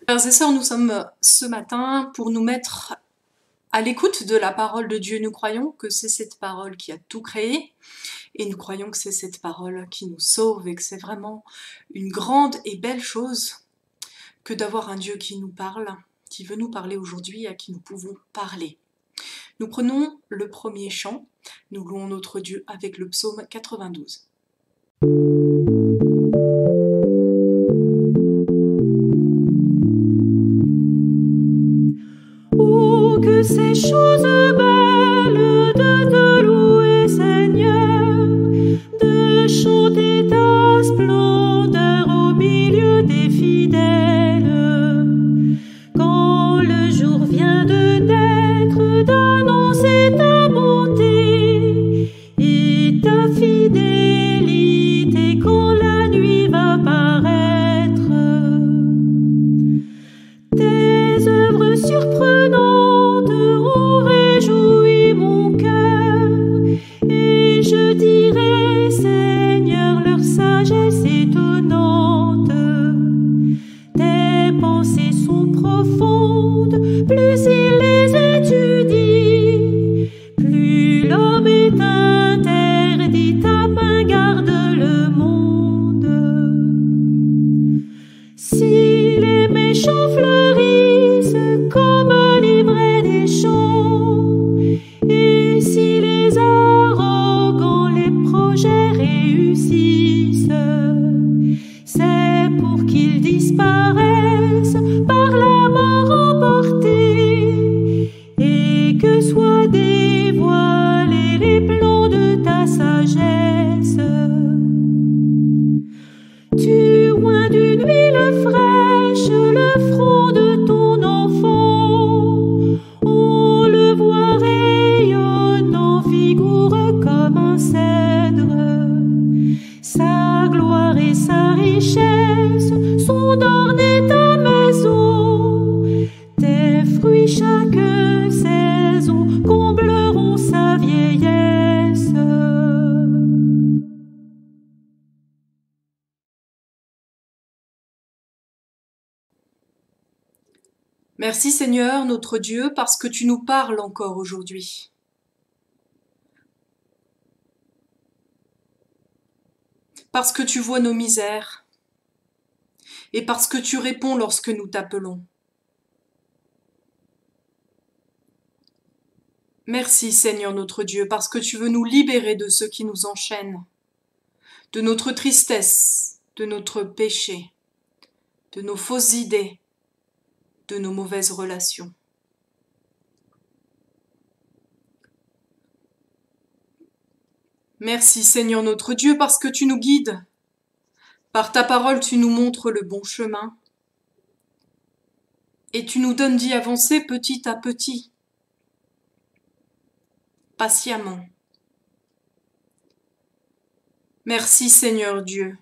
Frères et sœurs, nous sommes ce matin pour nous mettre à l'écoute de la parole de Dieu. Nous croyons que c'est cette parole qui a tout créé et nous croyons que c'est cette parole qui nous sauve et que c'est vraiment une grande et belle chose que d'avoir un Dieu qui nous parle, qui veut nous parler aujourd'hui, à qui nous pouvons parler. Nous prenons le premier chant, nous louons notre Dieu avec le psaume 92. Oh, que ces choses belles de te louer, Seigneur, de chanter ta splendeur au milieu des fidèles. Quand le jour vient de naître, d'annoncer ta bonté et ta fidélité quand la nuit va paraître. Tes œuvres surprenantes ont réjoui mon cœur, et je dirai, Seigneur, leur sagesse étonnante. Tes pensées sont profondes, plus il les étudie, plus l'homme est interdit, ta main garde le monde. Si les méchants fleurissent comme l'ivraie des champs, et si les arrogants les projets réussissent, c'est pour qu'ils disparaissent par la mort emportée, et que soient dévoilés les plans de ta sagesse. Tu oins d'une huile fraîche le front de ton enfant, on le voit rayonnant, vigoureux comme un cèdre. Sa gloire et sa richesse sont d'orner ta maison, tes fruits chaque saison combleront sa vieillesse. Merci Seigneur, notre Dieu, parce que tu nous parles encore aujourd'hui. Parce que tu vois nos misères et parce que tu réponds lorsque nous t'appelons. Merci Seigneur notre Dieu, parce que tu veux nous libérer de ceux qui nous enchaînent, de notre tristesse, de notre péché, de nos fausses idées, de nos mauvaises relations. Merci Seigneur notre Dieu, parce que tu nous guides. Par ta parole, tu nous montres le bon chemin et tu nous donnes d'y avancer petit à petit, patiemment. Merci Seigneur Dieu,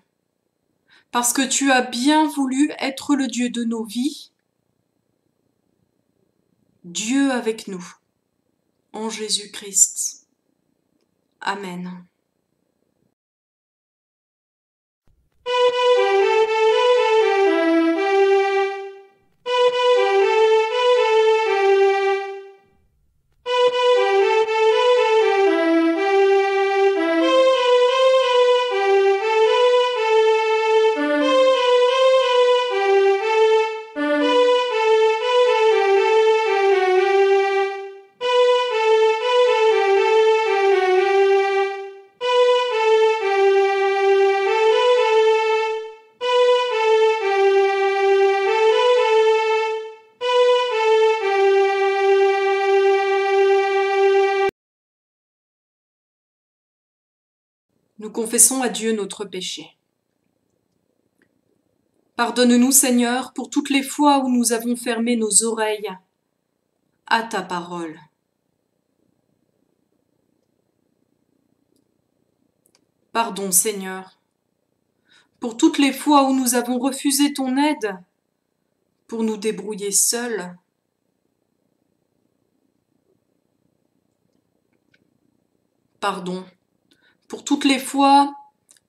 parce que tu as bien voulu être le Dieu de nos vies, Dieu avec nous, en Jésus-Christ. Amen. Nous confessons à Dieu notre péché. Pardonne-nous, Seigneur, pour toutes les fois où nous avons fermé nos oreilles à ta parole. Pardon, Seigneur, pour toutes les fois où nous avons refusé ton aide pour nous débrouiller seuls. Pardon, pour toutes les fois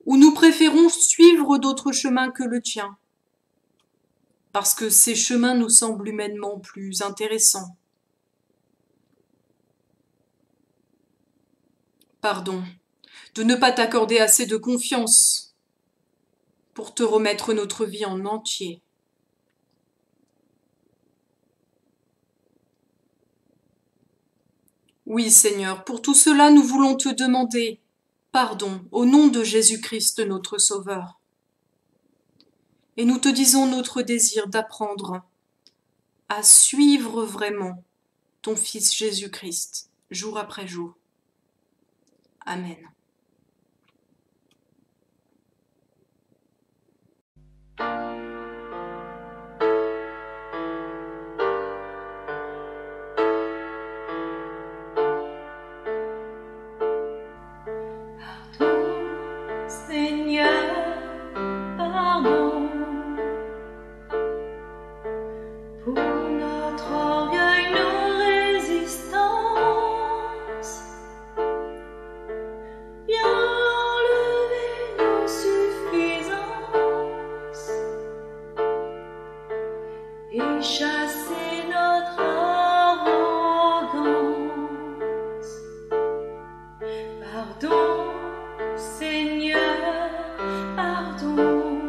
où nous préférons suivre d'autres chemins que le tien. parce que ces chemins nous semblent humainement plus intéressants. Pardon de ne pas t'accorder assez de confiance pour te remettre notre vie en entier. Oui, Seigneur, pour tout cela, nous voulons te demander pardon au nom de Jésus-Christ, notre Sauveur. Et nous te disons notre désir d'apprendre à suivre vraiment ton Fils Jésus-Christ, jour après jour. Amen. Seigneur, pardon pour notre orgueil, nos résistances. Viens enlever nos suffisances et chasser notre arrogance. Pardon, Seigneur, pardon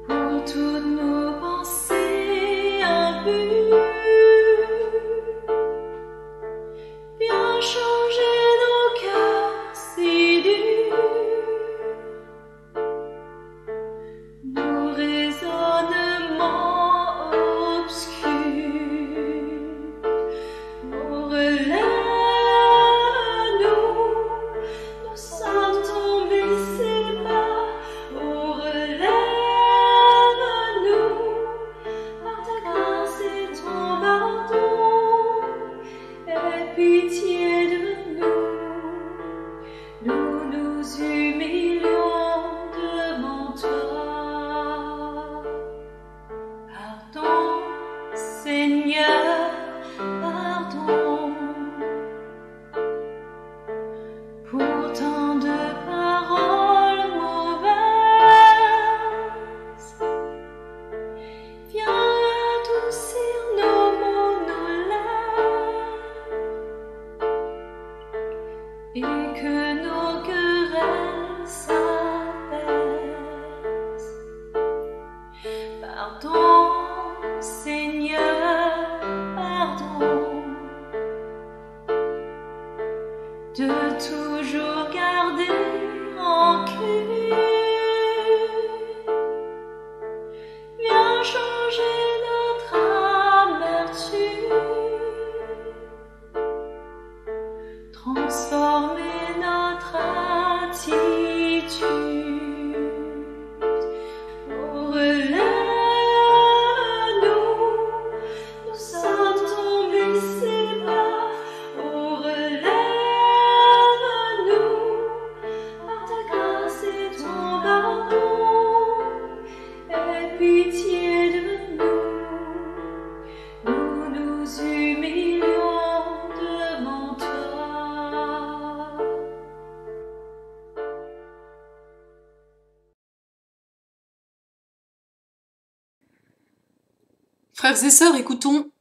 pour toutes nos pensées impures. Viens changer nos cœurs si durs, nos raisonnements obscurs. Oh, relève-nous, nous sommes tombés si bas. Oh, relève-nous, par ta grâce et ton pardon. Aie pitié de nous, nous nous humilions devant toi. Pardon, Seigneur, pardon pour tant de paroles mauvaises. Viens adoucir nos mots, nos lèvres, et que nos querelles s'apaisent. Pardon, Seigneur, pardon de toujours garder rancune. Viens changer notre amertume, transformer notre attitude. Oh, relève-nous, nous sommes tombés si bas. Oh, relève-nous, par ta grâce et ton pardon. Aie pitié de nous, nous nous humilions devant toi. Frères et sœurs, écoutons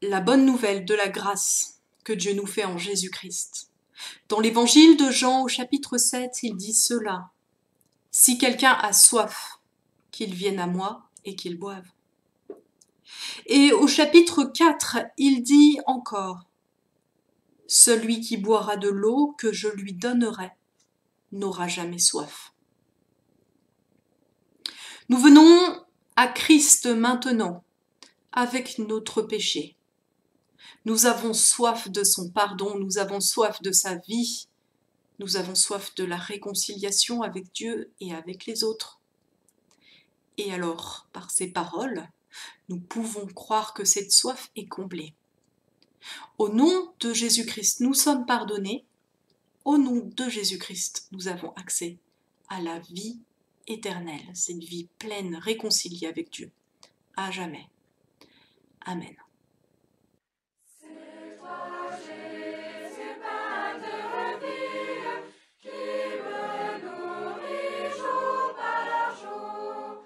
la bonne nouvelle de la grâce que Dieu nous fait en Jésus-Christ. Dans l'évangile de Jean au chapitre 7, il dit cela. Si quelqu'un a soif, qu'il vienne à moi et qu'il boive. Et au chapitre 4, il dit encore, celui qui boira de l'eau que je lui donnerai n'aura jamais soif. Nous venons à Christ maintenant, avec notre péché. Nous avons soif de son pardon, nous avons soif de sa vie, nous avons soif de la réconciliation avec Dieu et avec les autres. Et alors, par ces paroles, nous pouvons croire que cette soif est comblée. Au nom de Jésus-Christ, nous sommes pardonnés. Au nom de Jésus-Christ, nous avons accès à la vie éternelle, cette vie pleine, réconciliée avec Dieu, à jamais. Amen. C'est toi, Jésus, pain de vie, qui me nourrit jour par jour.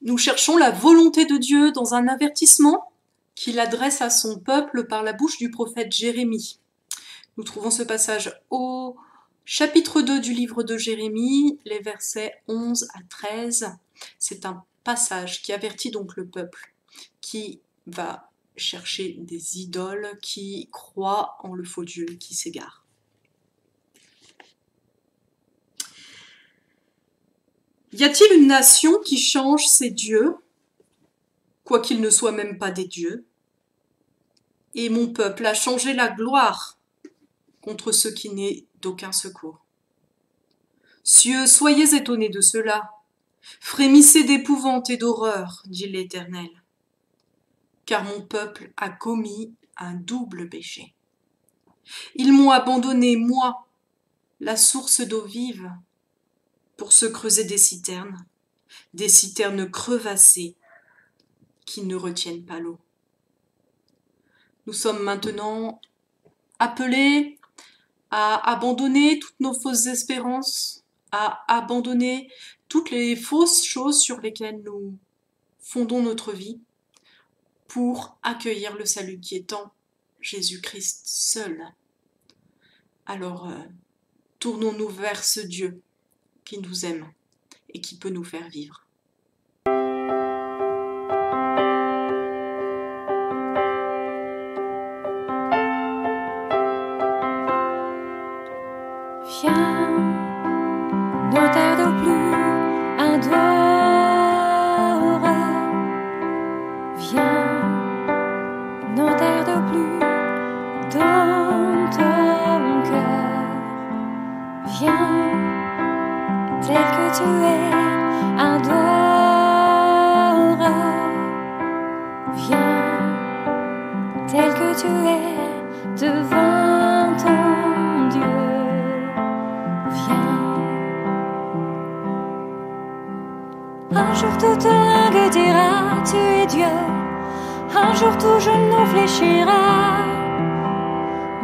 Nous cherchons la volonté de Dieu dans un avertissement qu'il adresse à son peuple par la bouche du prophète Jérémie. Nous trouvons ce passage au chapitre 2 du livre de Jérémie, les versets 11 à 13. C'est un passage qui avertit donc le peuple qui va chercher des idoles, qui croient en le faux Dieu, qui s'égare. Y a-t-il une nation qui change ses dieux, quoiqu'ils ne soient même pas des dieux? Et mon peuple a changé la gloire contre ce qui n'est d'aucun secours. Cieux, soyez étonnés de cela, frémissez d'épouvante et d'horreur, dit l'Éternel, car mon peuple a commis un double péché. Ils m'ont abandonné, moi, la source d'eau vive, pour se creuser des citernes crevassées qui ne retiennent pas l'eau. Nous sommes maintenant appelés à abandonner toutes nos fausses espérances, à abandonner toutes les fausses choses sur lesquelles nous fondons notre vie pour accueillir le salut qui est en Jésus-Christ seul. Alors, tournons-nous vers ce Dieu qui nous aime et qui peut nous faire vivre. Viens, ne tarde plus, adore. Viens, ne tarde plus dans ton cœur. Viens, tel que tu es, adore. Viens, tel que tu es, devant ton Dieu. Un jour toute langue dira tu es Dieu, un jour tout genou fléchira,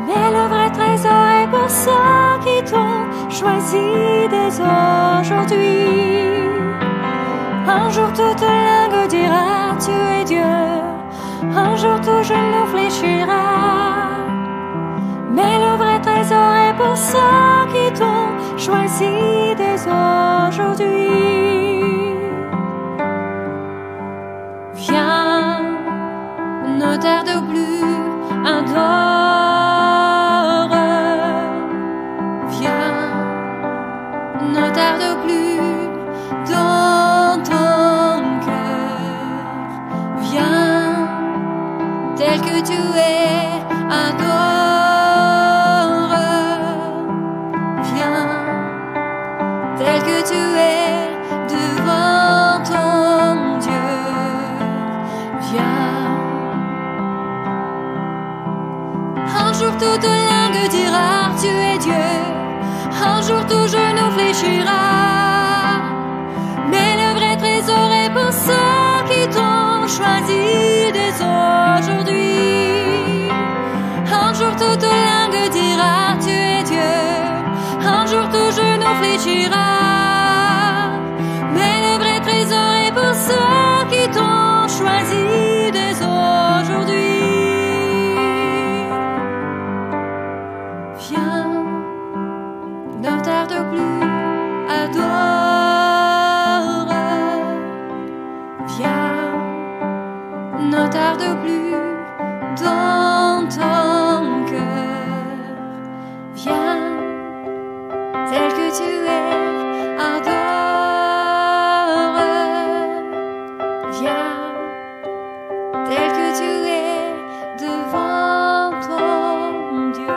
mais le vrai trésor est pour ceux qui t'ont choisi dès aujourd'hui. Un jour toute langue dira tu es Dieu, un jour tout genou fléchira, mais le vrai trésor est pour ceux qui t'ont choisi dès aujourd'hui. Viens, ne tarde plus, adore. Viens, ne tarde plus dans ton cœur. Viens, tel que tu es, adore. Viens, tel que tu es, devant ton Dieu. Viens. Un jour toute langue dira tu es Dieu, un jour tout genou fléchira, mais le vrai trésor est pour ceux qui t'ont choisi dès aujourd'hui. Un jour toute langue dira tu es Dieu, un jour tout genou fléchira, mais le vrai trésor est pour ceux qui t'ont choisi dès aujourd'hui. Viens, ne tarde plus, adore. Viens, ne tarde plus dans ton cœur. Viens, tel que tu es, adore. Viens, tel que tu es, devant ton Dieu.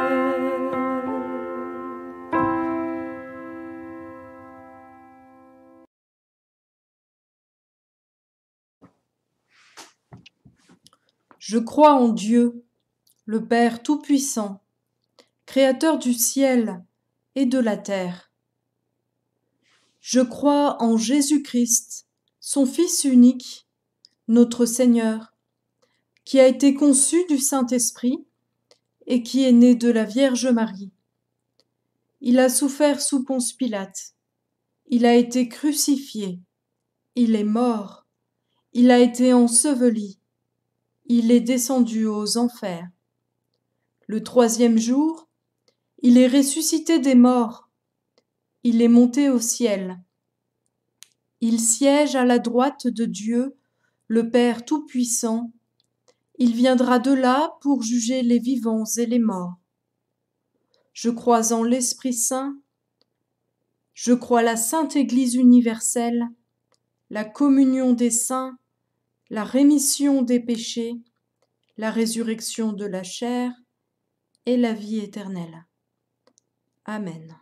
Je crois en Dieu, le Père Tout-Puissant, Créateur du ciel et de la terre. Je crois en Jésus-Christ, son Fils unique, notre Seigneur, qui a été conçu du Saint-Esprit et qui est né de la Vierge Marie. Il a souffert sous Ponce Pilate. Il a été crucifié. Il est mort Il a été enseveli, il est descendu aux enfers. Le 3e jour, il est ressuscité des morts, il est monté au ciel. Il siège à la droite de Dieu, le Père Tout-Puissant. Il viendra de là pour juger les vivants et les morts. Je crois en l'Esprit Saint, je crois la Sainte Église universelle, la communion des saints, la rémission des péchés, la résurrection de la chair et la vie éternelle. Amen.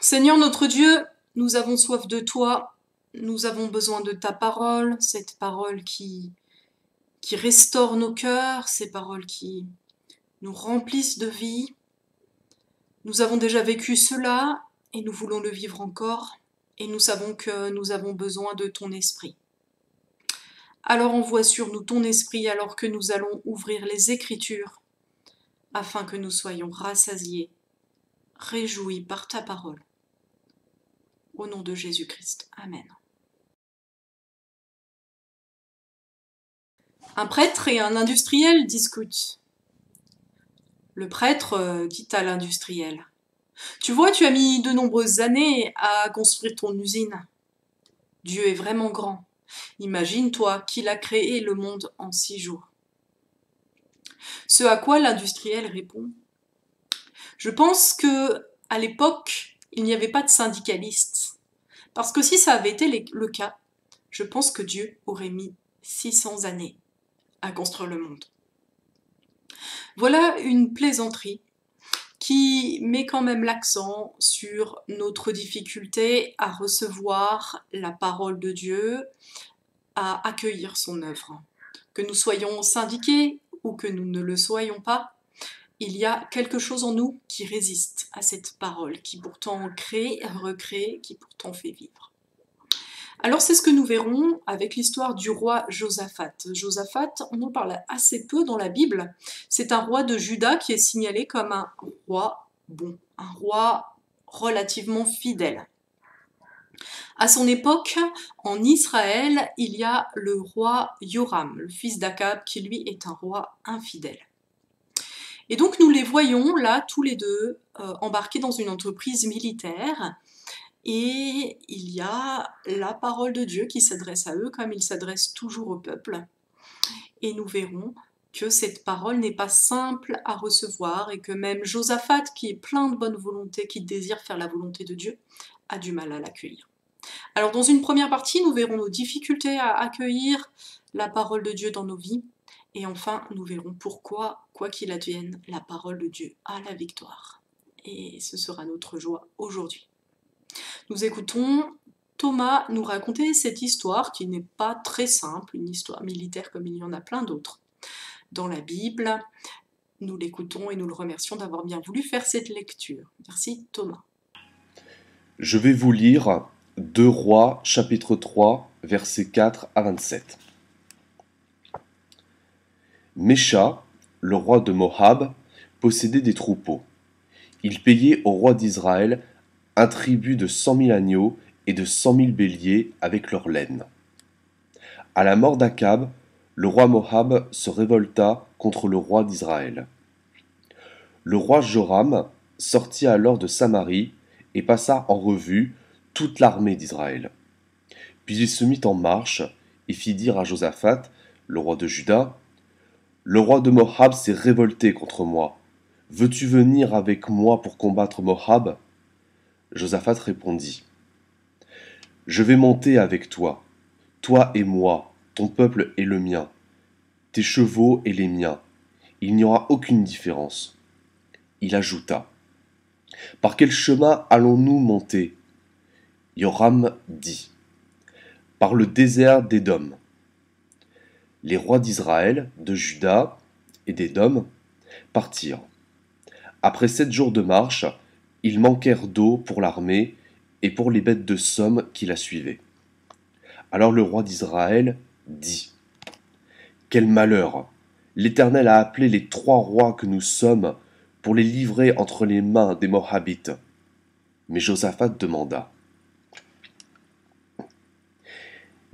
Seigneur notre Dieu, nous avons soif de toi, nous avons besoin de ta parole, cette parole qui restaure nos cœurs, ces paroles qui nous remplissent de vie. Nous avons déjà vécu cela et nous voulons le vivre encore, et nous savons que nous avons besoin de ton esprit. Alors envoie sur nous ton esprit alors que nous allons ouvrir les Écritures, afin que nous soyons rassasiés, réjouis par ta parole. Au nom de Jésus-Christ. Amen. Un prêtre et un industriel discutent. Le prêtre dit à l'industriel : « Tu vois, tu as mis de nombreuses années à construire ton usine. Dieu est vraiment grand. Imagine-toi qu'il a créé le monde en 6 jours. » Ce à quoi l'industriel répond : « Je pense que à l'époque, il n'y avait pas de syndicalistes. Parce que si ça avait été le cas, je pense que Dieu aurait mis 600 années à construire le monde. » Voilà une plaisanterie qui met quand même l'accent sur notre difficulté à recevoir la parole de Dieu, à accueillir son œuvre. Que nous soyons syndiqués ou que nous ne le soyons pas, il y a quelque chose en nous qui résiste à cette parole, qui pourtant crée, recrée, qui pourtant fait vivre. Alors c'est ce que nous verrons avec l'histoire du roi Josaphat. Josaphat, on en parle assez peu dans la Bible. C'est un roi de Juda qui est signalé comme un roi bon, un roi relativement fidèle. À son époque, en Israël, il y a le roi Joram, le fils d'Akab, qui lui est un roi infidèle. Et donc nous les voyons là, tous les deux, embarqués dans une entreprise militaire, et il y a la parole de Dieu qui s'adresse à eux comme il s'adresse toujours au peuple. Et nous verrons que cette parole n'est pas simple à recevoir et que même Josaphat, qui est plein de bonne volonté, qui désire faire la volonté de Dieu, a du mal à l'accueillir. Alors dans une première partie, nous verrons nos difficultés à accueillir la parole de Dieu dans nos vies. Et enfin, nous verrons pourquoi, quoi qu'il advienne, la parole de Dieu a la victoire. Et ce sera notre joie aujourd'hui. Nous écoutons Thomas nous raconter cette histoire qui n'est pas très simple, une histoire militaire comme il y en a plein d'autres dans la Bible. Nous l'écoutons et nous le remercions d'avoir bien voulu faire cette lecture. Merci Thomas. Je vais vous lire 2 Rois, chapitre 3, versets 4 à 27. Mécha, le roi de Moab, possédait des troupeaux. Il payait au roi d'Israël un tribut de 100 000 agneaux et de 100 000 béliers avec leur laine. À la mort d'Akab, le roi Moab se révolta contre le roi d'Israël. Le roi Joram sortit alors de Samarie et passa en revue toute l'armée d'Israël. Puis il se mit en marche et fit dire à Josaphat, le roi de Juda : « Le roi de Moab s'est révolté contre moi. Veux-tu venir avec moi pour combattre Moab ?» Josaphat répondit : « Je vais monter avec toi, toi et moi, ton peuple et le mien, tes chevaux et les miens. Il n'y aura aucune différence. » Il ajouta : « Par quel chemin allons-nous monter ? Yoram dit, par le désert d'Édom. Les rois d'Israël, de Juda et d'Édom partirent. Après 7 jours de marche, ils manquèrent d'eau pour l'armée et pour les bêtes de somme qui la suivaient. Alors le roi d'Israël dit, quel malheur! L'Éternel a appelé les 3 rois que nous sommes pour les livrer entre les mains des Moabites. Mais Josaphat demanda,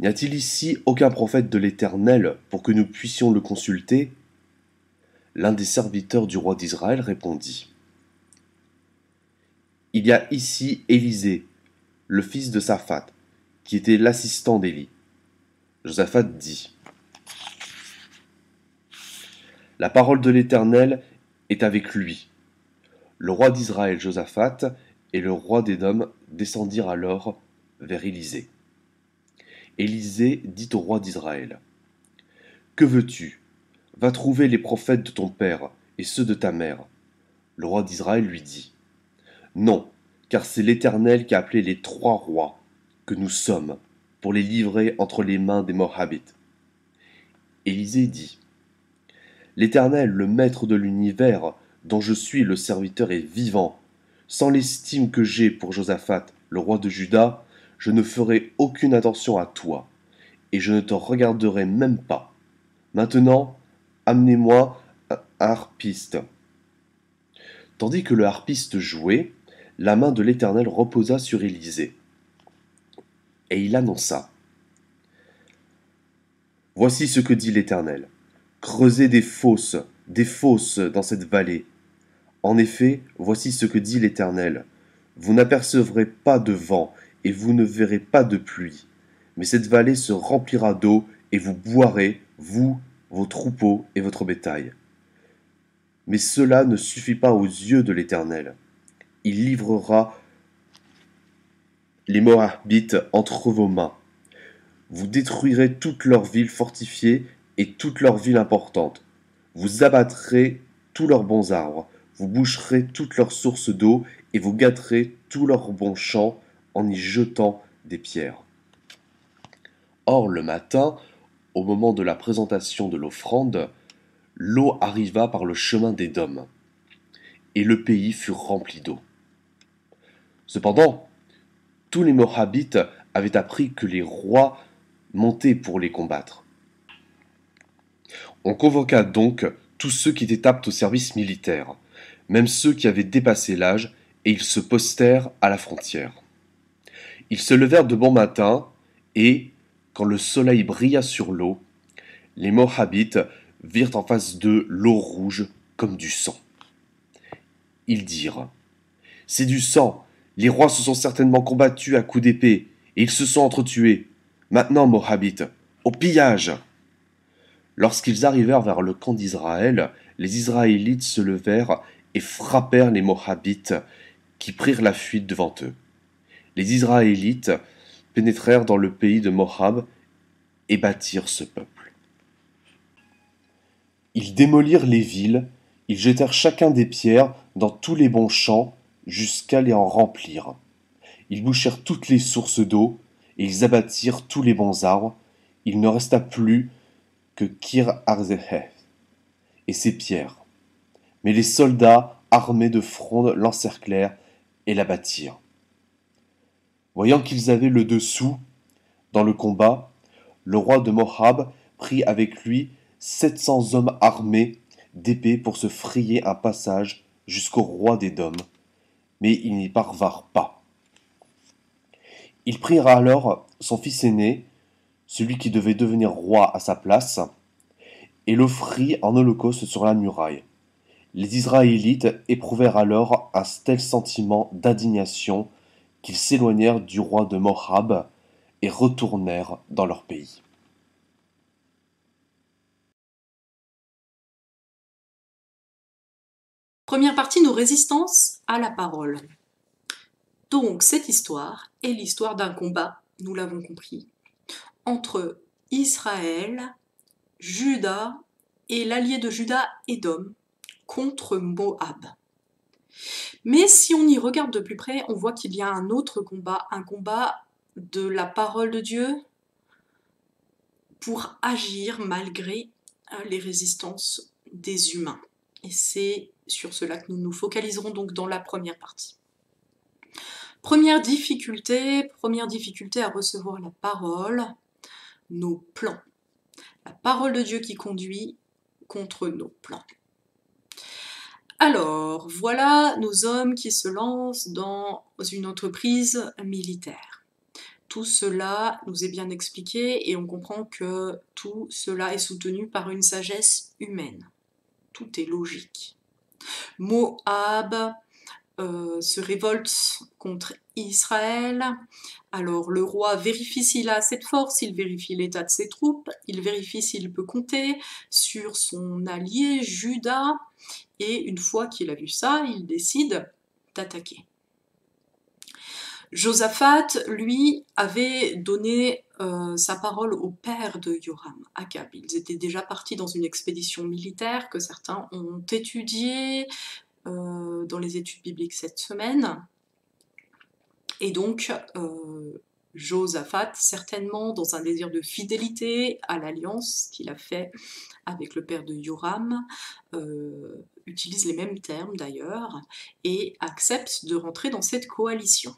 n'y a-t-il ici aucun prophète de l'Éternel pour que nous puissions le consulter? L'un des serviteurs du roi d'Israël répondit, il y a ici Élisée, le fils de Saphat, qui était l'assistant d'Élie. Josaphat dit, la parole de l'Éternel est avec lui. Le roi d'Israël, Josaphat, et le roi d'Édom descendirent alors vers Élisée. Élisée dit au roi d'Israël, que veux-tu? Va trouver les prophètes de ton père et ceux de ta mère. Le roi d'Israël lui dit, non, car c'est l'Éternel qui a appelé les 3 rois que nous sommes pour les livrer entre les mains des Moabites. Élisée dit, l'Éternel, le maître de l'univers, dont je suis le serviteur, est vivant. Sans l'estime que j'ai pour Josaphat, le roi de Juda, je ne ferai aucune attention à toi, et je ne te regarderai même pas. Maintenant, amenez-moi un harpiste. Tandis que le harpiste jouait, la main de l'Éternel reposa sur Élisée. Et il annonça, voici ce que dit l'Éternel. Creusez des fosses dans cette vallée. En effet, voici ce que dit l'Éternel. Vous n'apercevrez pas de vent, et vous ne verrez pas de pluie. Mais cette vallée se remplira d'eau, et vous boirez, vous, vos troupeaux et votre bétail. Mais cela ne suffit pas aux yeux de l'Éternel. Il livrera les Moabites entre vos mains. Vous détruirez toutes leurs villes fortifiées et toutes leurs villes importantes. Vous abattrez tous leurs bons arbres, vous boucherez toutes leurs sources d'eau et vous gâterez tous leurs bons champs en y jetant des pierres. Or le matin, au moment de la présentation de l'offrande, l'eau arriva par le chemin d'Édom, et le pays fut rempli d'eau. Cependant, tous les Moabites avaient appris que les rois montaient pour les combattre. On convoqua donc tous ceux qui étaient aptes au service militaire, même ceux qui avaient dépassé l'âge, et ils se postèrent à la frontière. Ils se levèrent de bon matin, et, quand le soleil brilla sur l'eau, les Moabites virent en face d'eux l'eau rouge comme du sang. Ils dirent, « C'est du sang, les rois se sont certainement combattus à coups d'épée, et ils se sont entretués. Maintenant, Moabites, au pillage !» Lorsqu'ils arrivèrent vers le camp d'Israël, les Israélites se levèrent et frappèrent les Moabites, qui prirent la fuite devant eux. Les Israélites pénétrèrent dans le pays de Moab et battirent ce peuple. Ils démolirent les villes, ils jetèrent chacun des pierres dans tous les bons champs jusqu'à les en remplir. Ils bouchèrent toutes les sources d'eau et ils abattirent tous les bons arbres. Il ne resta plus que Kir-Harzéheth et ses pierres. Mais les soldats armés de frondes l'encerclèrent et l'abattirent. Voyant qu'ils avaient le dessous dans le combat, le roi de Moab prit avec lui 700 hommes armés d'épées pour se frayer un passage jusqu'au roi d'Édom, mais ils n'y parvinrent pas. Ils prirent alors son fils aîné, celui qui devait devenir roi à sa place, et l'offrit en holocauste sur la muraille. Les Israélites éprouvèrent alors un tel sentiment d'indignation qu'ils s'éloignèrent du roi de Moab et retournèrent dans leur pays. Première partie, nos résistances à la parole. Donc, cette histoire est l'histoire d'un combat, nous l'avons compris, entre Israël, Juda et l'allié de Juda, Édom, contre Moab. Mais si on y regarde de plus près, on voit qu'il y a un autre combat, un combat de la parole de Dieu pour agir malgré les résistances des humains. Et c'est sur cela que nous nous focaliserons donc dans la première partie. Première difficulté à recevoir la parole, nos plans. La parole de Dieu qui conduit contre nos plans. Alors, voilà nos hommes qui se lancent dans une entreprise militaire. Tout cela nous est bien expliqué et on comprend que tout cela est soutenu par une sagesse humaine. Tout est logique. Moab se révolte contre Israël. Alors le roi vérifie s'il a assez de force, il vérifie l'état de ses troupes, il vérifie s'il peut compter sur son allié Juda, et une fois qu'il a vu ça, il décide d'attaquer. Josaphat, lui, avait donné sa parole au père de Joram, Akab. Ils étaient déjà partis dans une expédition militaire que certains ont étudiée dans les études bibliques cette semaine. Et donc, Josaphat, certainement dans un désir de fidélité à l'alliance qu'il a fait avec le père de Joram, utilise les mêmes termes d'ailleurs, et accepte de rentrer dans cette coalition.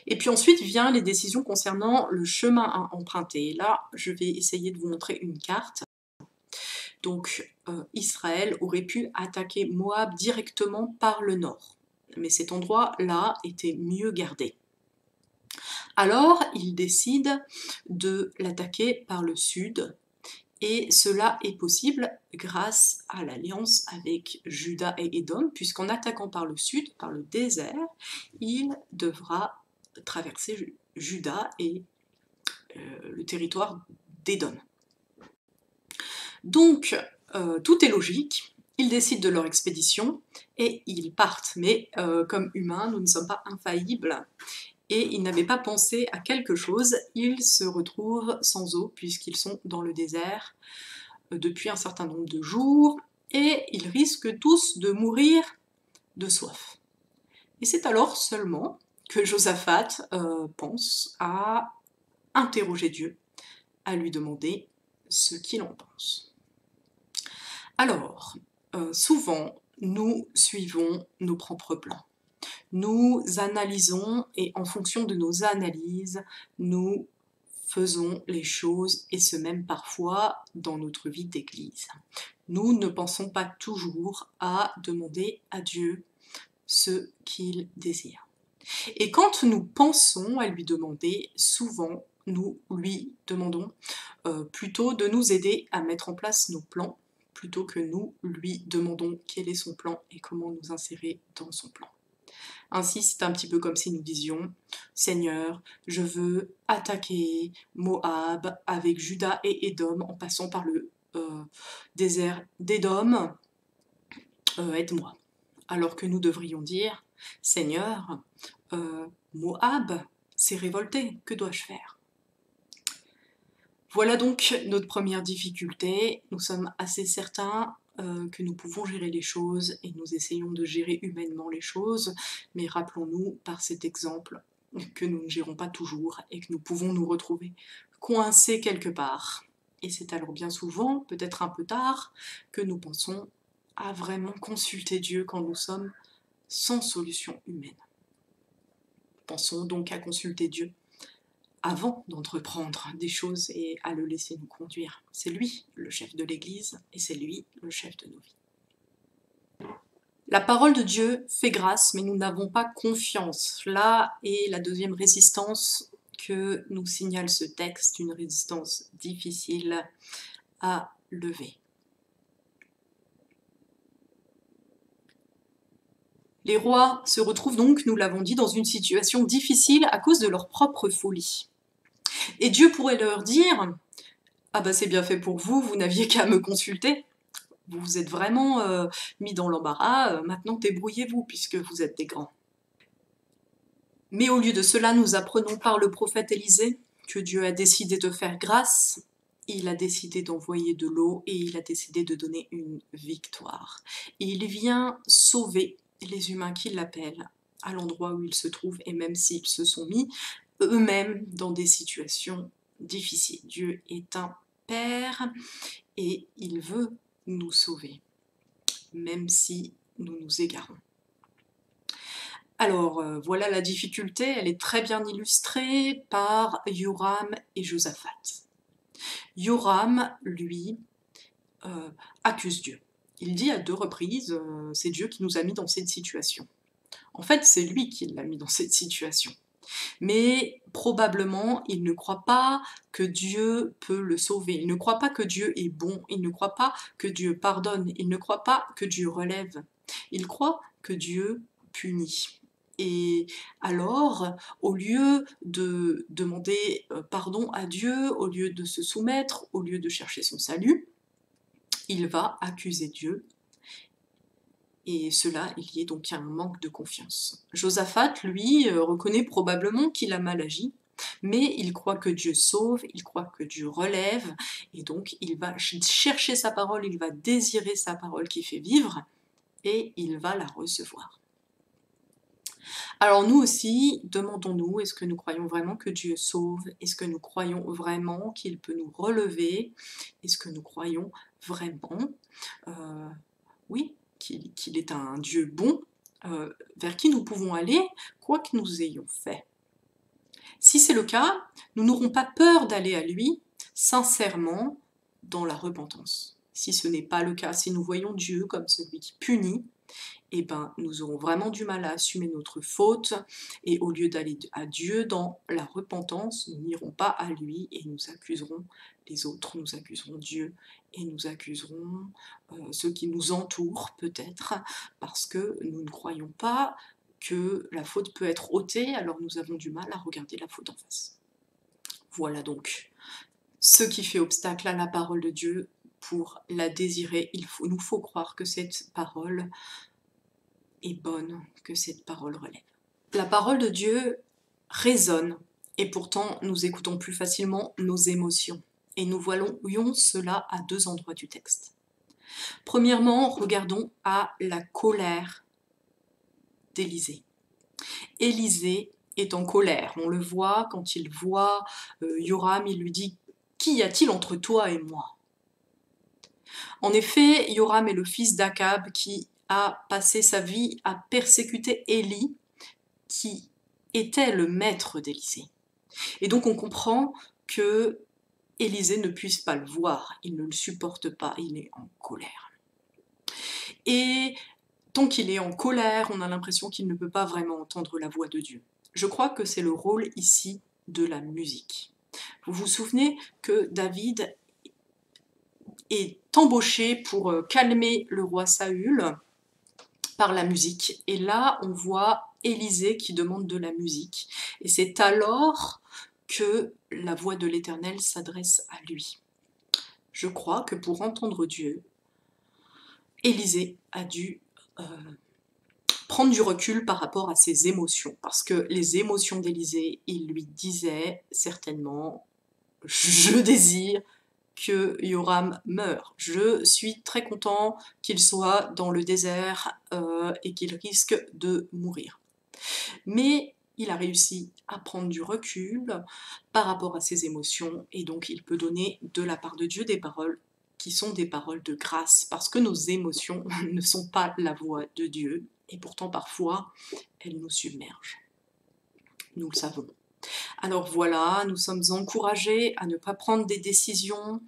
Et puis ensuite viennent les décisions concernant le chemin à emprunter. Et là, je vais essayer de vous montrer une carte. Donc, Israël aurait pu attaquer Moab directement par le nord. Mais cet endroit-là était mieux gardé. Alors, il décide de l'attaquer par le sud. Et cela est possible grâce à l'alliance avec Juda et Édom, puisqu'en attaquant par le sud, par le désert, il devra traverser Juda et le territoire d'Édom. Donc, tout est logique, ils décident de leur expédition et ils partent. Mais comme humains, nous ne sommes pas infaillibles et ils n'avaient pas pensé à quelque chose. Ils se retrouvent sans eau puisqu'ils sont dans le désert depuis un certain nombre de jours et ils risquent tous de mourir de soif. Et c'est alors seulement que Josaphat pense à interroger Dieu, à lui demander ce qu'il en pense. Alors, souvent, nous suivons nos propres plans. Nous analysons et en fonction de nos analyses, nous faisons les choses et ce même parfois dans notre vie d'église. Nous ne pensons pas toujours à demander à Dieu ce qu'il désire. Et quand nous pensons à lui demander, souvent nous lui demandons plutôt de nous aider à mettre en place nos plans, plutôt que nous lui demandons quel est son plan et comment nous insérer dans son plan. Ainsi, c'est un petit peu comme si nous disions « Seigneur, je veux attaquer Moab avec Juda et Édom en passant par le désert d'Édom, aide-moi. » Alors que nous devrions dire « Seigneur, Moab s'est révolté, que dois-je faire ?» Voilà donc notre première difficulté. Nous sommes assez certains que nous pouvons gérer les choses et nous essayons de gérer humainement les choses, mais rappelons-nous par cet exemple que nous ne gérons pas toujours et que nous pouvons nous retrouver coincés quelque part. Et c'est alors bien souvent, peut-être un peu tard, que nous pensons à vraiment consulter Dieu quand nous sommes sans solution humaine. Pensons donc à consulter Dieu avant d'entreprendre des choses et à le laisser nous conduire. C'est lui le chef de l'Église et c'est lui le chef de nos vies. La parole de Dieu fait grâce, mais nous n'avons pas confiance. Là est la deuxième résistance que nous signale ce texte, une résistance difficile à lever. Les rois se retrouvent donc, nous l'avons dit, dans une situation difficile à cause de leur propre folie. Et Dieu pourrait leur dire « Ah ben c'est bien fait pour vous, vous n'aviez qu'à me consulter. Vous vous êtes vraiment mis dans l'embarras, maintenant débrouillez-vous puisque vous êtes des grands. » Mais au lieu de cela, nous apprenons par le prophète Élisée que Dieu a décidé de faire grâce, il a décidé d'envoyer de l'eau et il a décidé de donner une victoire. Et il vient sauver les humains qui l'appellent à l'endroit où ils se trouvent, et même s'ils se sont mis eux-mêmes dans des situations difficiles. Dieu est un Père et il veut nous sauver, même si nous nous égarons. Alors, voilà la difficulté, elle est très bien illustrée par Yoram et Josaphat. Yoram, lui, accuse Dieu. Il dit à 2 reprises, c'est Dieu qui nous a mis dans cette situation. En fait, c'est lui qui l'a mis dans cette situation. Mais probablement, il ne croit pas que Dieu peut le sauver. Il ne croit pas que Dieu est bon. Il ne croit pas que Dieu pardonne. Il ne croit pas que Dieu relève. Il croit que Dieu punit. Et alors, au lieu de demander pardon à Dieu, au lieu de se soumettre, au lieu de chercher son salut, il va accuser Dieu. Et cela est lié donc à un manque de confiance. Josaphat, lui, reconnaît probablement qu'il a mal agi, mais il croit que Dieu sauve, il croit que Dieu relève, et donc il va chercher sa parole, il va désirer sa parole qui fait vivre, et il va la recevoir. Alors nous aussi, demandons-nous, est-ce que nous croyons vraiment que Dieu sauve? Est-ce que nous croyons vraiment qu'il peut nous relever? Est-ce que nous croyons vraiment, oui, qu'il est un Dieu bon, vers qui nous pouvons aller, quoi que nous ayons fait? Si c'est le cas, nous n'aurons pas peur d'aller à lui, sincèrement, dans la repentance. Si ce n'est pas le cas, si nous voyons Dieu comme celui qui punit, eh ben, nous aurons vraiment du mal à assumer notre faute, et au lieu d'aller à Dieu dans la repentance, nous n'irons pas à lui et nous accuserons les autres, nous accuserons Dieu et nous accuserons ceux qui nous entourent peut-être, parce que nous ne croyons pas que la faute peut être ôtée, alors nous avons du mal à regarder la faute en face. Voilà donc ce qui fait obstacle à la parole de Dieu. Pour la désirer, nous faut croire que cette parole est bonne, que cette parole relève. La parole de Dieu résonne, et pourtant nous écoutons plus facilement nos émotions. Et nous voyons cela à 2 endroits du texte. Premièrement, regardons à la colère d'Élisée. Élisée est en colère, on le voit quand il voit Yoram, il lui dit « Qu'y a-t-il entre toi et moi ?» En effet, Yoram est le fils d'Akab qui a passé sa vie à persécuter Élie, qui était le maître d'Élisée. Et donc on comprend que Élisée ne puisse pas le voir, il ne le supporte pas, il est en colère. Et tant qu'il est en colère, on a l'impression qu'il ne peut pas vraiment entendre la voix de Dieu. Je crois que c'est le rôle ici de la musique. Vous vous souvenez que David est embauché pour calmer le roi Saül par la musique. Et là, on voit Élisée qui demande de la musique. Et c'est alors que la voix de l'Éternel s'adresse à lui. Je crois que pour entendre Dieu, Élisée a dû prendre du recul par rapport à ses émotions. Parce que les émotions d'Élisée, il lui disait certainement « Je désire que Yoram meure. Je suis très content qu'il soit dans le désert et qu'il risque de mourir. » Mais il a réussi à prendre du recul par rapport à ses émotions, et donc il peut donner de la part de Dieu des paroles qui sont des paroles de grâce, parce que nos émotions ne sont pas la voix de Dieu, et pourtant parfois elles nous submergent. Nous le savons. Alors voilà, nous sommes encouragés à ne pas prendre des décisions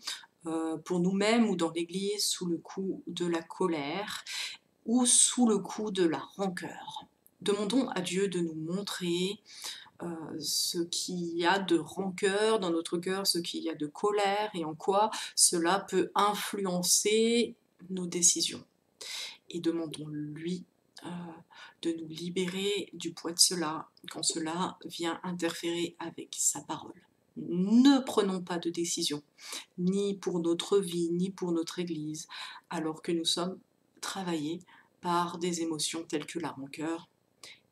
pour nous-mêmes ou dans l'Église sous le coup de la colère ou sous le coup de la rancœur. Demandons à Dieu de nous montrer ce qu'il y a de rancœur dans notre cœur, ce qu'il y a de colère et en quoi cela peut influencer nos décisions. Et demandons-lui de nous libérer du poids de cela quand cela vient interférer avec sa parole. Ne prenons pas de décision, ni pour notre vie, ni pour notre Église, alors que nous sommes travaillés par des émotions telles que la rancœur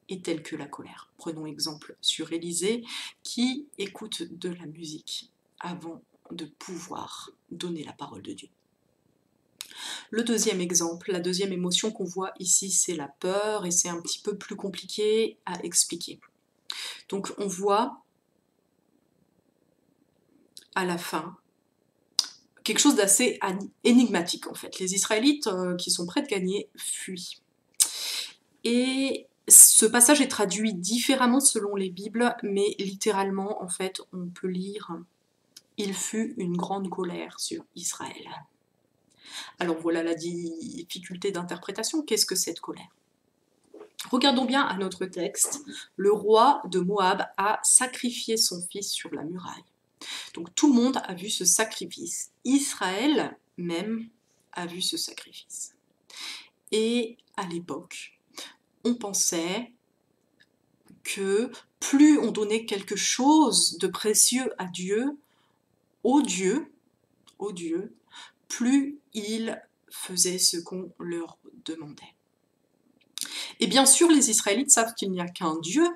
et telles que la colère. Prenons exemple sur Élisée qui écoute de la musique avant de pouvoir donner la parole de Dieu. Le deuxième exemple, la deuxième émotion qu'on voit ici, c'est la peur, et c'est un petit peu plus compliqué à expliquer. Donc on voit à la fin quelque chose d'assez énigmatique en fait. Les Israélites qui sont prêts de gagner fuient. Et ce passage est traduit différemment selon les Bibles, mais littéralement en fait on peut lire « Il fut une grande colère sur Israël ». Alors voilà la difficulté d'interprétation. Qu'est-ce que cette colère? Regardons bien à notre texte. Le roi de Moab a sacrifié son fils sur la muraille. Donc tout le monde a vu ce sacrifice. Israël même a vu ce sacrifice. Et à l'époque, on pensait que plus on donnait quelque chose de précieux à Dieu, au Dieu, plus ils faisaient ce qu'on leur demandait. Et bien sûr, les Israélites savent qu'il n'y a qu'un Dieu,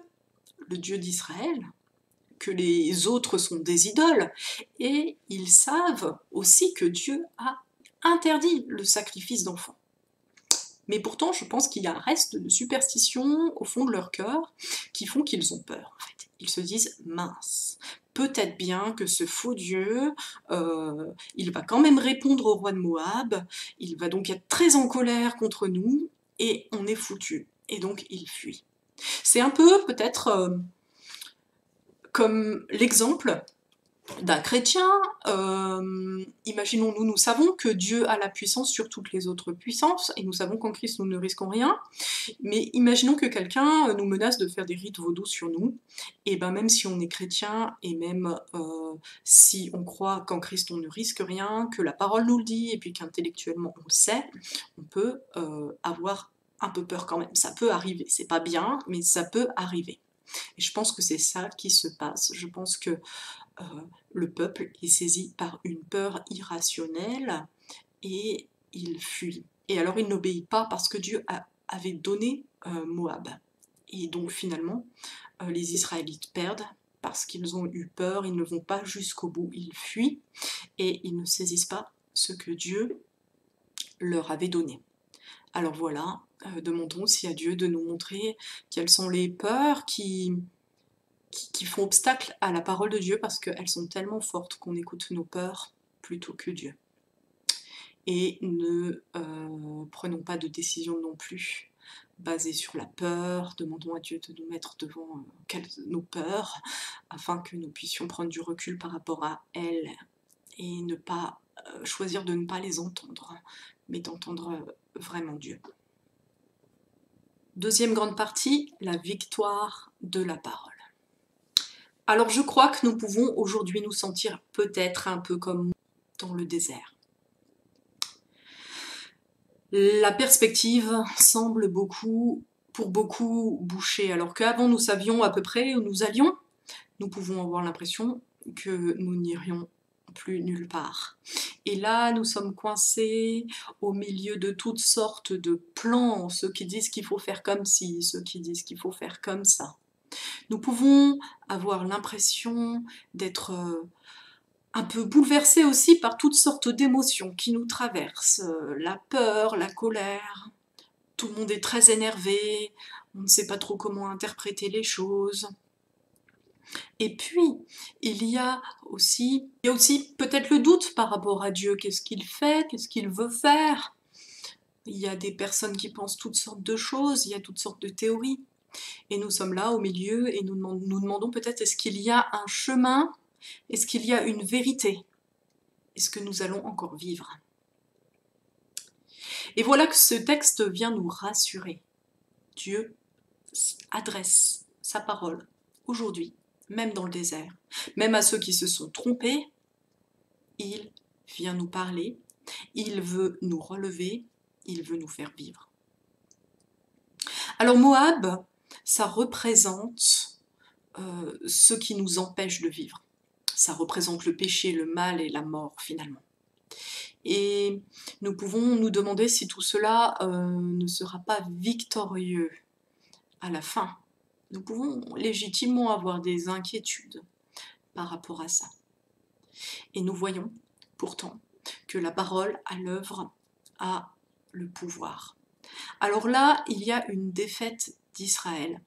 le Dieu d'Israël, que les autres sont des idoles, et ils savent aussi que Dieu a interdit le sacrifice d'enfants. Mais pourtant, je pense qu'il y a un reste de superstition au fond de leur cœur qui font qu'ils ont peur. En fait. Ils se disent « mince, peut-être bien que ce faux Dieu, il va quand même répondre au roi de Moab, il va donc être très en colère contre nous, et on est foutus. » Et donc, il fuit. C'est un peu, peut-être, comme l'exemple d'un chrétien. Imaginons-nous, nous savons que Dieu a la puissance sur toutes les autres puissances, et nous savons qu'en Christ nous ne risquons rien, mais imaginons que quelqu'un nous menace de faire des rites vaudous sur nous, et ben même si on est chrétien, et même si on croit qu'en Christ on ne risque rien, que la parole nous le dit, et puis qu'intellectuellement on le sait, on peut avoir un peu peur quand même. Ça peut arriver, c'est pas bien, mais ça peut arriver. Et je pense que c'est ça qui se passe. Je pense que le peuple est saisi par une peur irrationnelle et il fuit. Et alors il n'obéit pas parce que Dieu avait donné Moab. Et donc finalement, les Israélites perdent parce qu'ils ont eu peur, ils ne vont pas jusqu'au bout, ils fuient et ils ne saisissent pas ce que Dieu leur avait donné. Alors voilà, demandons aussi à Dieu de nous montrer quelles sont les peurs qui font obstacle à la parole de Dieu parce qu'elles sont tellement fortes qu'on écoute nos peurs plutôt que Dieu. Et ne prenons pas de décision non plus basée sur la peur, demandons à Dieu de nous mettre devant nos peurs afin que nous puissions prendre du recul par rapport à elles et ne pas choisir de ne pas les entendre, mais d'entendre vraiment Dieu. Deuxième grande partie, la victoire de la parole. Alors je crois que nous pouvons aujourd'hui nous sentir peut-être un peu comme dans le désert. La perspective semble pour beaucoup boucher, alors qu'avant nous savions à peu près où nous allions, nous pouvons avoir l'impression que nous n'irions plus nulle part. Et là, nous sommes coincés au milieu de toutes sortes de plans, ceux qui disent qu'il faut faire comme ci, ceux qui disent qu'il faut faire comme ça. Nous pouvons avoir l'impression d'être un peu bouleversés aussi par toutes sortes d'émotions qui nous traversent. La peur, la colère, tout le monde est très énervé, on ne sait pas trop comment interpréter les choses. Et puis, il y a aussi peut-être le doute par rapport à Dieu. Qu'est-ce qu'il fait? Qu'est-ce qu'il veut faire? Il y a des personnes qui pensent toutes sortes de choses, il y a toutes sortes de théories. Et nous sommes là au milieu et nous demandons peut-être, est-ce qu'il y a un chemin? Est-ce qu'il y a une vérité? Est-ce que nous allons encore vivre? Et voilà que ce texte vient nous rassurer. Dieu adresse sa parole aujourd'hui, même dans le désert, même à ceux qui se sont trompés, il vient nous parler, il veut nous relever, il veut nous faire vivre. Alors Moab, ça représente ce qui nous empêche de vivre. Ça représente le péché, le mal et la mort finalement. Et nous pouvons nous demander si tout cela ne sera pas victorieux à la fin. Nous pouvons légitimement avoir des inquiétudes par rapport à ça. Et nous voyons pourtant que la parole à l'œuvre a le pouvoir. Alors là, il y a une défaite d'Israël.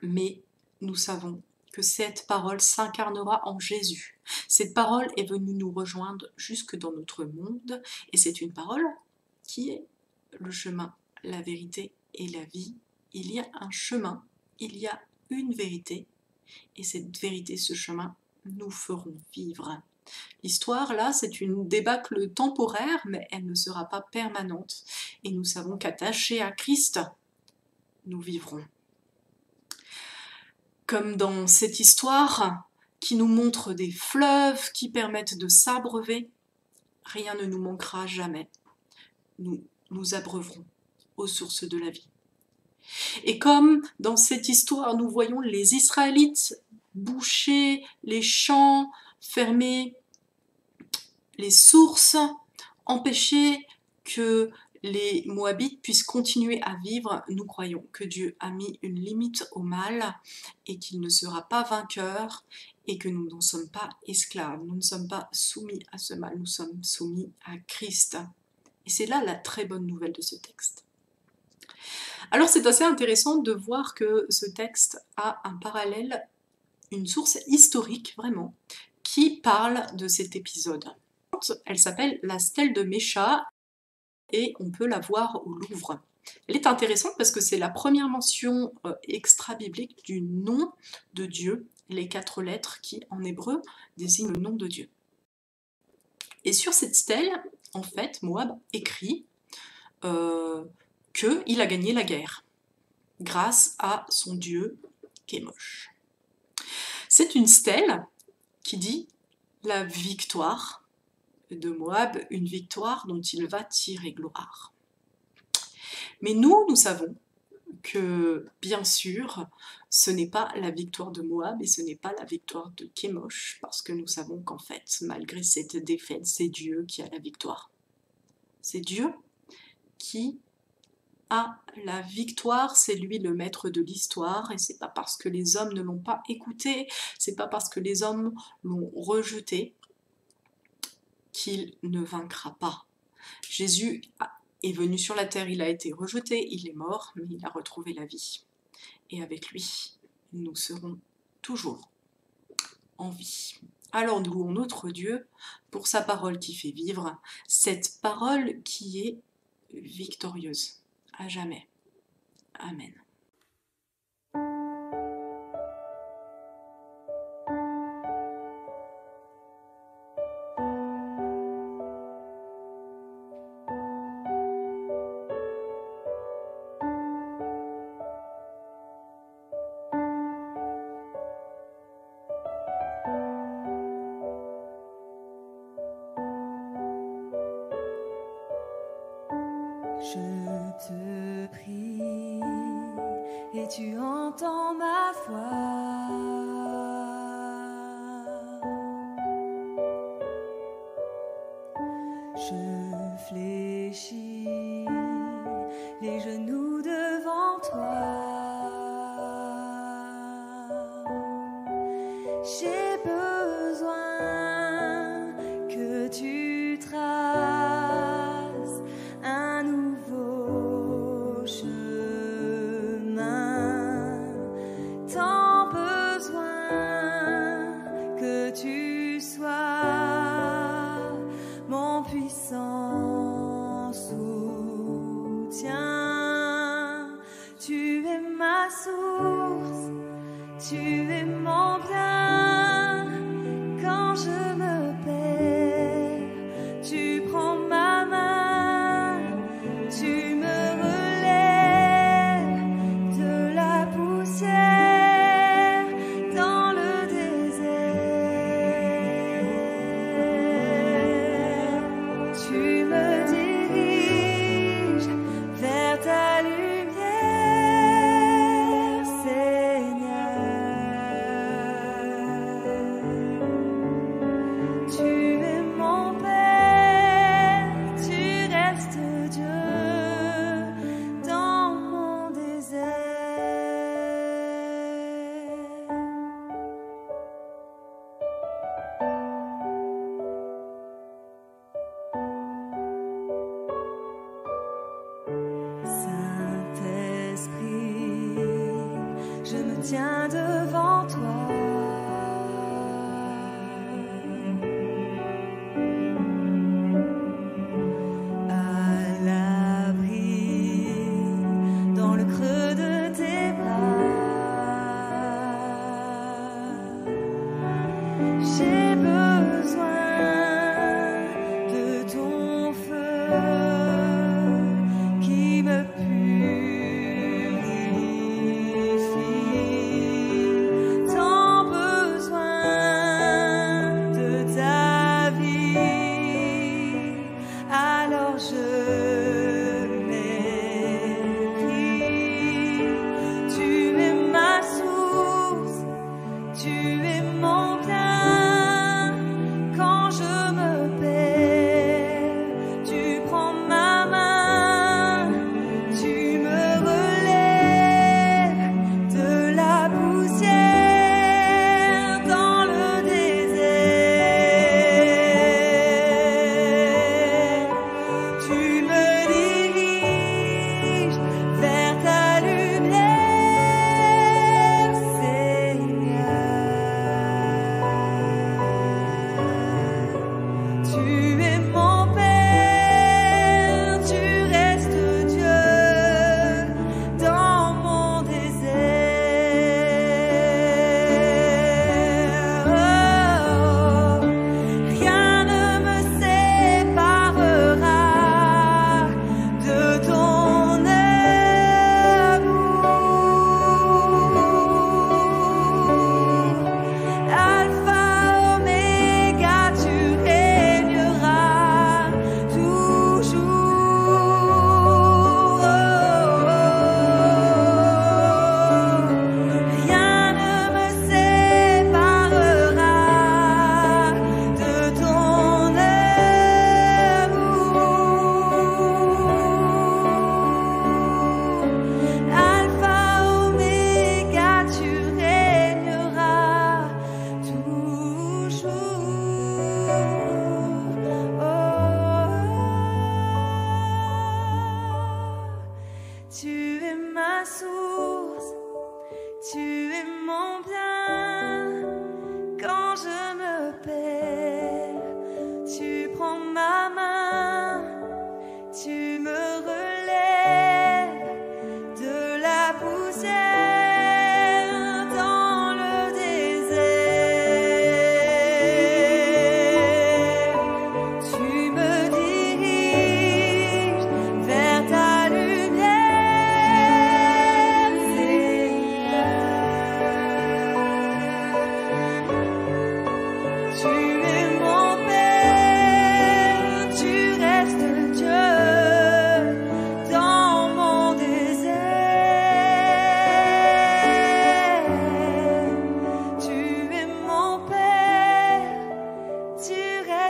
Mais nous savons que cette parole s'incarnera en Jésus. Cette parole est venue nous rejoindre jusque dans notre monde, et c'est une parole qui est le chemin, la vérité et la vie. Il y a un chemin, il y a une vérité, et cette vérité, ce chemin, nous ferons vivre. L'histoire, là, c'est une débâcle temporaire, mais elle ne sera pas permanente, et nous savons qu'attachés à Christ, nous vivrons. Comme dans cette histoire qui nous montre des fleuves qui permettent de s'abreuver, rien ne nous manquera jamais. Nous nous abreuverons aux sources de la vie. Et comme dans cette histoire, nous voyons les Israélites boucher les champs, fermer les sources, empêcher que les Moabites puissent continuer à vivre, nous croyons que Dieu a mis une limite au mal et qu'il ne sera pas vainqueur et que nous n'en sommes pas esclaves, nous ne sommes pas soumis à ce mal, nous sommes soumis à Christ. Et c'est là la très bonne nouvelle de ce texte. Alors c'est assez intéressant de voir que ce texte a un parallèle, une source historique vraiment, qui parle de cet épisode. Elle s'appelle la stèle de Mécha, et on peut la voir au Louvre. Elle est intéressante parce que c'est la première mention extra-biblique du nom de Dieu, les 4 lettres qui, en hébreu, désignent le nom de Dieu. Et sur cette stèle, en fait, Moab écrit qu'il a gagné la guerre grâce à son dieu Kémosh. C'est une stèle qui dit la victoire de Moab, une victoire dont il va tirer gloire. Mais nous savons que, bien sûr, ce n'est pas la victoire de Moab et ce n'est pas la victoire de Kémosh, parce que nous savons qu'en fait, malgré cette défaite, c'est Dieu qui a la victoire. C'est Dieu qui a la victoire, c'est lui le maître de l'histoire, et c'est pas parce que les hommes ne l'ont pas écouté, c'est pas parce que les hommes l'ont rejeté, qu'il ne vaincra pas. Jésus est venu sur la terre, il a été rejeté, il est mort, mais il a retrouvé la vie. Et avec lui, nous serons toujours en vie. Alors nous louons notre Dieu pour sa parole qui fait vivre, cette parole qui est victorieuse à jamais. Amen. Je te prie et tu entends ma voix. Je fléchis les genoux devant toi. J'ai besoin que tu traces un nouveau chemin. Tant besoin que tu sois mon puissant soutien. Tu es ma source, tu es mon bien.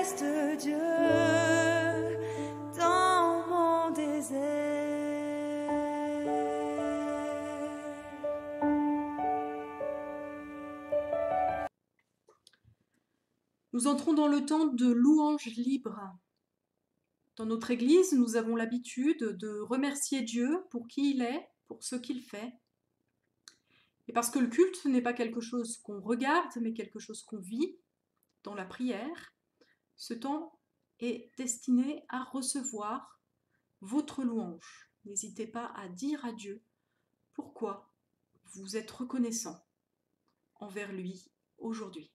reste Dieu dans mon désert. Nous entrons dans le temps de louange libre. Dans notre Église, nous avons l'habitude de remercier Dieu pour qui il est, pour ce qu'il fait. Et parce que le culte n'est pas quelque chose qu'on regarde, mais quelque chose qu'on vit dans la prière, ce temps est destiné à recevoir votre louange. N'hésitez pas à dire à Dieu pourquoi vous êtes reconnaissant envers lui aujourd'hui.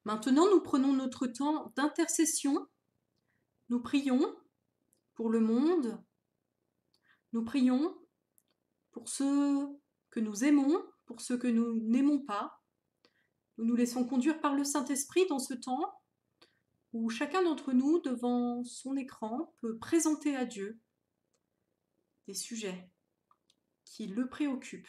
Maintenant, nous prenons notre temps d'intercession. Nous prions pour le monde. Nous prions pour ceux que nous aimons, pour ceux que nous n'aimons pas. Nous nous laissons conduire par le Saint-Esprit dans ce temps où chacun d'entre nous, devant son écran, peut présenter à Dieu des sujets qui le préoccupent.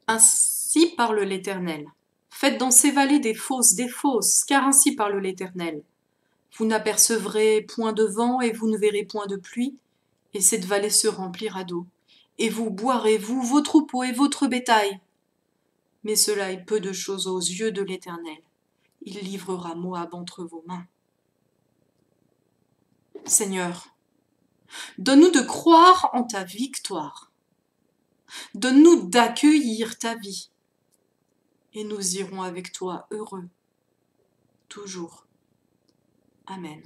Ainsi parle l'Éternel. Faites dans ces vallées des fosses, car ainsi parle l'Éternel. Vous n'apercevrez point de vent et vous ne verrez point de pluie, et cette vallée se remplira d'eau. Et vous boirez, vous, vos troupeaux et votre bétail. Mais cela est peu de choses aux yeux de l'Éternel. Il livrera Moab entre vos mains. Seigneur, donne-nous de croire en ta victoire. Donne-nous d'accueillir ta vie. Et nous irons avec toi heureux, toujours. Amen.